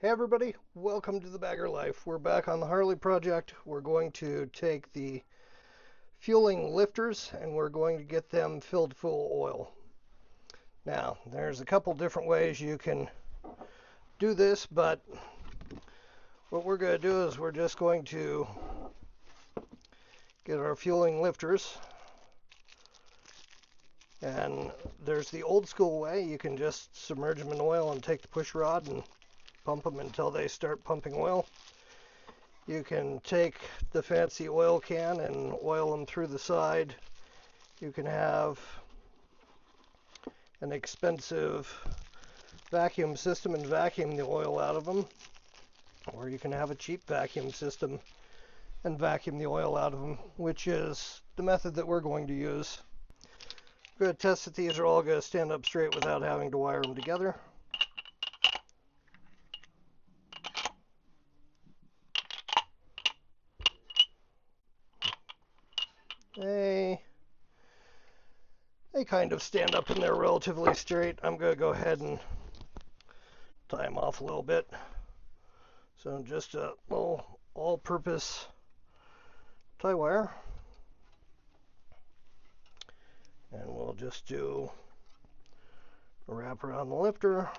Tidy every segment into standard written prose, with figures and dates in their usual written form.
Hey everybody, welcome to the Bagger Life. We're back on the Harley project. We're going to take the fueling lifters and we're going to get them filled full of oil. Now, there's a couple different ways you can do this, but what we're going to do is we're just going to get our fueling lifters. And there's the old school way. You can just submerge them in oil and take the push rod and pump them until they start pumping oil. You can take the fancy oil can and oil them through the side. You can have an expensive vacuum system and vacuum the oil out of them, or you can have a cheap vacuum system and vacuum the oil out of them, which is the method that we're going to use. I'm going to test that these are all going to stand up straight without having to wire them together. They kind of stand up and they're relatively straight. I'm going to go ahead and tie them off a little bit. So just a little all-purpose tie wire. And we'll just do a wrap around the lifter.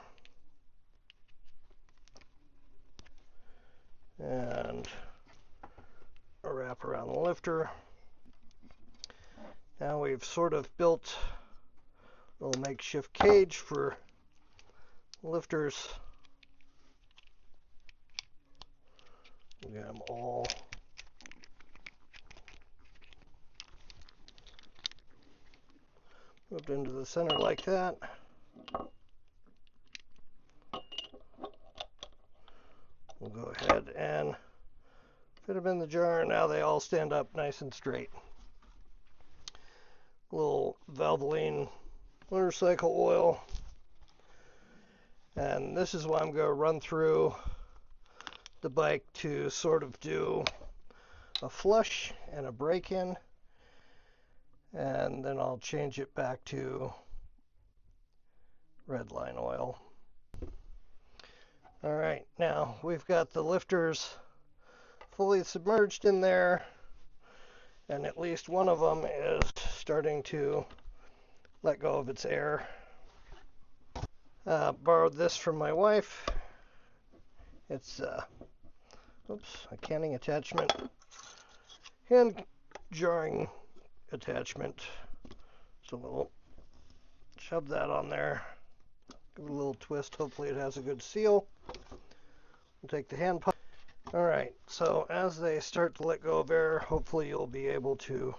And a wrap around the lifter. Now we've sort of built a little makeshift cage for lifters. We got them all moved into the center like that. We'll go ahead and fit them in the jar. Now they all stand up nice and straight. A little Valvoline motorcycle oil. And this is what I'm going to run through the bike to sort of do a flush and a break-in. And then I'll change it back to Redline oil. Alright, now we've got the lifters fully submerged in there, and at least one of them is starting to let go of its air. Borrowed this from my wife. It's a canning attachment, hand jarring attachment. So we'll shove that on there, give it a little twist. Hopefully it has a good seal. We'll take the hand pump. Alright, so as they start to let go of air, hopefully you'll be able to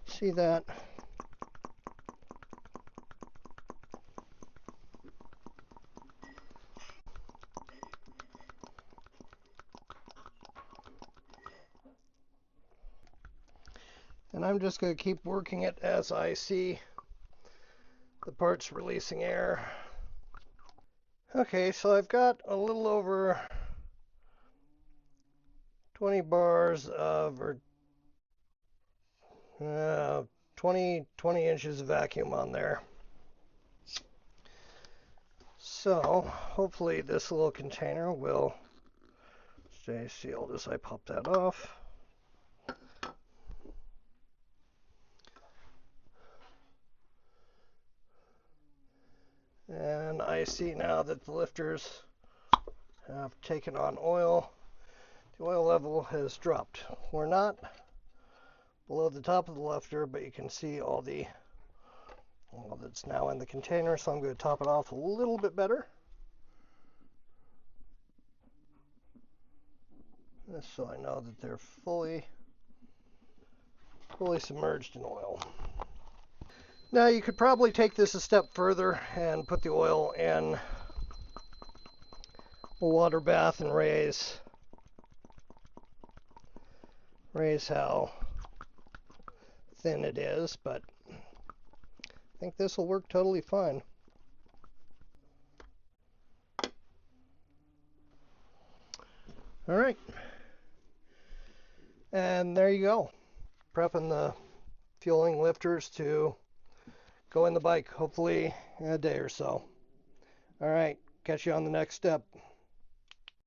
see that. And I'm just going to keep working it as I see the parts releasing air. Okay, so I've got a little over 20 bars of, or 20 inches of vacuum on there. So hopefully this little container will stay sealed as I pop that off. And I see now that the lifters have taken on oil. The oil level has dropped. We're not below the top of the lifter, but you can see all the oil that's now in the container, so I'm going to top it off a little bit better. Just so I know that they're fully submerged in oil. Now you could probably take this a step further and put the oil in a water bath and raise how thin it is, but I think this will work totally fine. All right, and there you go, prepping the fueling lifters to go in the bike, hopefully in a day or so. All right, catch you on the next step.